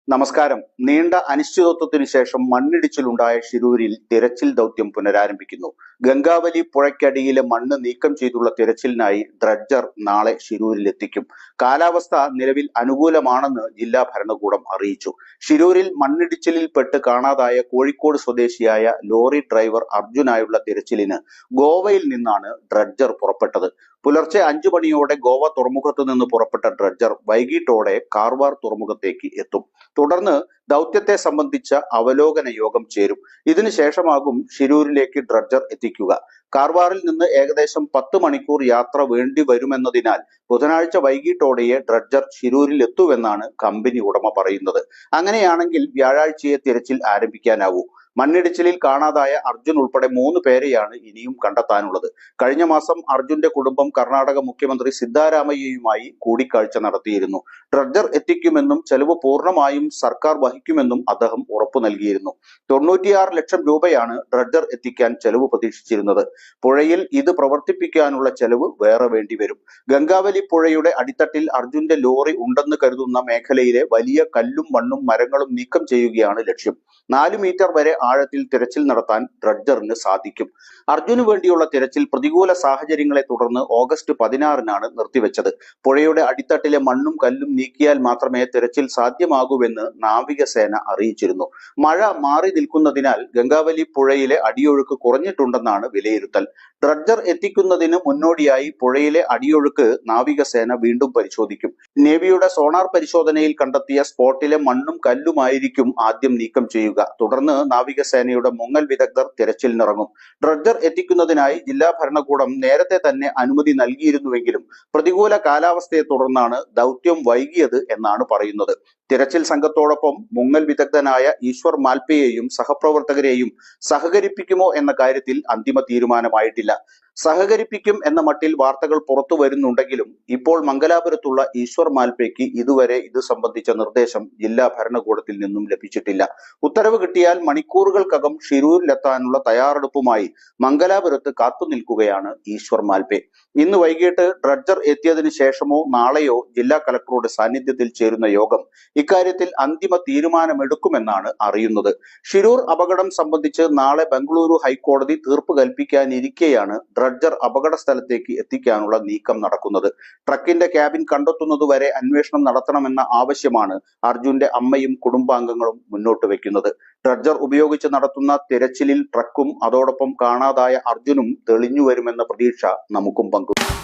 നമസ്കാരം. നീണ്ട അനിശ്ചിതത്വത്തിനു ശേഷം മണ്ണിടിച്ചിലുണ്ടായ ഷിരൂരിൽ തിരച്ചിൽ ദൗത്യം പുനരാരംഭിക്കുന്നു. ഗംഗാവലി പുഴയ്ക്കടിയിലെ മണ്ണ് നീക്കം ചെയ്തുള്ള തിരച്ചിലിനായി ഡ്രഡ്ജർ നാളെ ഷിരൂരിലെത്തിക്കും. കാലാവസ്ഥ നിലവിൽ അനുകൂലമാണെന്ന് ജില്ലാ ഭരണകൂടം അറിയിച്ചു. ഷിരൂരിൽ മണ്ണിടിച്ചിലിൽപ്പെട്ട് കാണാതായ കോഴിക്കോട് സ്വദേശിയായ ലോറി ഡ്രൈവർ അർജുനായുള്ള തിരച്ചിലിന് ഗോവയിൽ നിന്നാണ് ഡ്രഡ്ജർ പുറപ്പെട്ടത്. പുലർച്ചെ 5 മണിയോടെ ഗോവ തുറമുഖത്ത് നിന്ന് പുറപ്പെട്ട ഡ്രഡ്ജർ വൈകിട്ടോടെ കാർവാർ തുറമുഖത്തേക്ക് എത്തും. തുടർന്ന് ദൗത്യത്തെ സംബന്ധിച്ച അവലോകന യോഗം ചേരും. ഇതിനുശേഷമാകും ഷിരൂരിലേക്ക് ഡ്രഡ്ജർ എത്തിക്കുക. കാർവാറിൽ നിന്ന് ഏകദേശം 10 മണിക്കൂർ യാത്ര വേണ്ടി വരുമെന്നതിനാൽ ബുധനാഴ്ച വൈകിട്ടോടെയേ ഡ്രഡ്ജർ ഷിരൂരിൽ എത്തുവെന്നാണ് കമ്പനി ഉടമ പറയുന്നത്. അങ്ങനെയാണെങ്കിൽ വ്യാഴാഴ്ചയെ തിരച്ചിൽ ആരംഭിക്കാനാവൂ. മണ്ണിടിച്ചിലിൽ കാണാതായ അർജുൻ ഉൾപ്പെടെ 3 പേരെയാണ് ഇനിയും കണ്ടെത്താനുള്ളത്. കഴിഞ്ഞ മാസം അർജുന്റെ കുടുംബം കർണാടക മുഖ്യമന്ത്രി സിദ്ധാരാമയ്യയുമായി കൂടിക്കാഴ്ച നടത്തിയിരുന്നു. ഡ്രഡ്ജർ എത്തിക്കുമെന്നും ചെലവ് പൂർണ്ണമായും സർക്കാർ വഹിക്കുമെന്നും അദ്ദേഹം ഉറപ്പു നൽകിയിരുന്നു. 96 ലക്ഷം രൂപയാണ് ഡ്രഡ്ജർ എത്തിക്കാൻ ചെലവ് പ്രതീക്ഷിച്ചിരുന്നത്. പുഴയിൽ ഇത് പ്രവർത്തിപ്പിക്കാനുള്ള ചെലവ് വേറെ വേണ്ടിവരും. ഗംഗാവലി പുഴയുടെ അടിത്തട്ടിൽ അർജുന്റെ ലോറി ഉണ്ടെന്ന് കരുതുന്ന മേഖലയിലെ വലിയ കല്ലും മണ്ണും മരങ്ങളും നീക്കം ചെയ്യുകയാണ് ലക്ഷ്യം. 4 മീറ്റർ വരെ ആഴത്തിൽ തിരച്ചിൽ നടത്താൻ ഡ്രഡ്ജറിന് സാധിക്കും. അർജുന് വേണ്ടിയുള്ള തിരച്ചിൽ പ്രതികൂല സാഹചര്യങ്ങളെ തുടർന്ന് ഓഗസ്റ്റ് 16-നാണ് നിർത്തിവെച്ചത്. പുഴയുടെ അടിത്തട്ടിലെ മണ്ണും കല്ലും നീക്കിയാൽ മാത്രമേ തിരച്ചിൽ സാധ്യമാകൂവെന്ന് നാവികസേന അറിയിച്ചിരുന്നു. മഴ മാറി നിൽക്കുന്നതിനാൽ ഗംഗാവലി പുഴയിലെ അടിയൊഴുക്ക് കുറഞ്ഞിട്ടുണ്ടെന്നാണ് വിലയിരുത്തൽ. ഡ്രഡ്ജർ എത്തിക്കുന്നതിന് മുന്നോടിയായി പുഴയിലെ അടിയൊഴുക്ക് നാവികസേന വീണ്ടും പരിശോധിക്കും. നേവിയുടെ സോണാർ പരിശോധനയിൽ കണ്ടെത്തിയ സ്പോട്ടിലെ മണ്ണും കല്ലുമായിരിക്കും ആദ്യം നീക്കം ചെയ്യുക. തുടർന്ന് നാവികസേനയുടെ മുങ്ങൽ വിദഗ്ധർ തിരച്ചിലിനിറങ്ങും. ഡ്രഡ്ജർ എത്തിക്കുന്നതിനായി ജില്ലാ ഭരണകൂടം നേരത്തെ തന്നെ അനുമതി നൽകിയിരുന്നുവെങ്കിലും പ്രതികൂല കാലാവസ്ഥയെ തുടർന്നാണ് ദൗത്യം വൈകിയത് എന്നാണ് പറയുന്നത്. തിരച്ചിൽ സംഘത്തോടൊപ്പം മുങ്ങൽ വിദഗ്ധനായ ഈശ്വർ മാൽപെയെയും സഹപ്രവർത്തകരെയും സഹകരിപ്പിക്കുമോ എന്ന കാര്യത്തിൽ അന്തിമ തീരുമാനമായിട്ടില്ല. സഹകരിപ്പിക്കും എന്ന മട്ടിൽ വാർത്തകൾ പുറത്തു വരുന്നുണ്ടെങ്കിലും ഇപ്പോൾ മംഗലാപുരത്തുള്ള ഈശ്വർ മാൽപെയ്ക്ക് ഇതുവരെ ഇത് സംബന്ധിച്ച നിർദ്ദേശം ജില്ലാ ഭരണകൂടത്തിൽ നിന്നും ലഭിച്ചിട്ടില്ല. ഉത്തരവ് കിട്ടിയാൽ മണിക്കൂറുകൾക്കകം ഷിരൂരിലെത്താനുള്ള തയ്യാറെടുപ്പുമായി മംഗലാപുരത്ത് കാത്തുനിൽക്കുകയാണ് ഈശ്വർ മാൽപെ. ഇന്ന് വൈകിട്ട് ഡ്രഡ്ജർ എത്തിയതിനു ശേഷമോ നാളെയോ ജില്ലാ കളക്ടറുടെ സാന്നിധ്യത്തിൽ ചേരുന്ന യോഗം ഇക്കാര്യത്തിൽ അന്തിമ തീരുമാനമെടുക്കുമെന്നാണ് അറിയുന്നത്. ഷിരൂർ അപകടം സംബന്ധിച്ച് നാളെ ബംഗളൂരു ഹൈക്കോടതി തീർപ്പ് കൽപ്പിക്കാനിരിക്കെയാണ് ഡ്രഡ്ജർ അപകട സ്ഥലത്തേക്ക് എത്തിക്കാനുള്ള നീക്കം നടക്കുന്നത്. ട്രക്കിന്റെ ക്യാബിൻ കണ്ടെത്തുന്നതുവരെ അന്വേഷണം നടത്തണമെന്ന ആവശ്യമാണ് അർജുന്റെ അമ്മയും കുടുംബാംഗങ്ങളും മുന്നോട്ട് വെക്കുന്നത്. ഡ്രഡ്ജർ ഉപയോഗിച്ച് നടത്തുന്ന തിരച്ചിലിൽ ട്രക്കും അതോടൊപ്പം കാണാതായ അർജുനും തെളിഞ്ഞു വരുമെന്ന പ്രതീക്ഷ നമുക്കും പങ്കുവയ്ക്കും.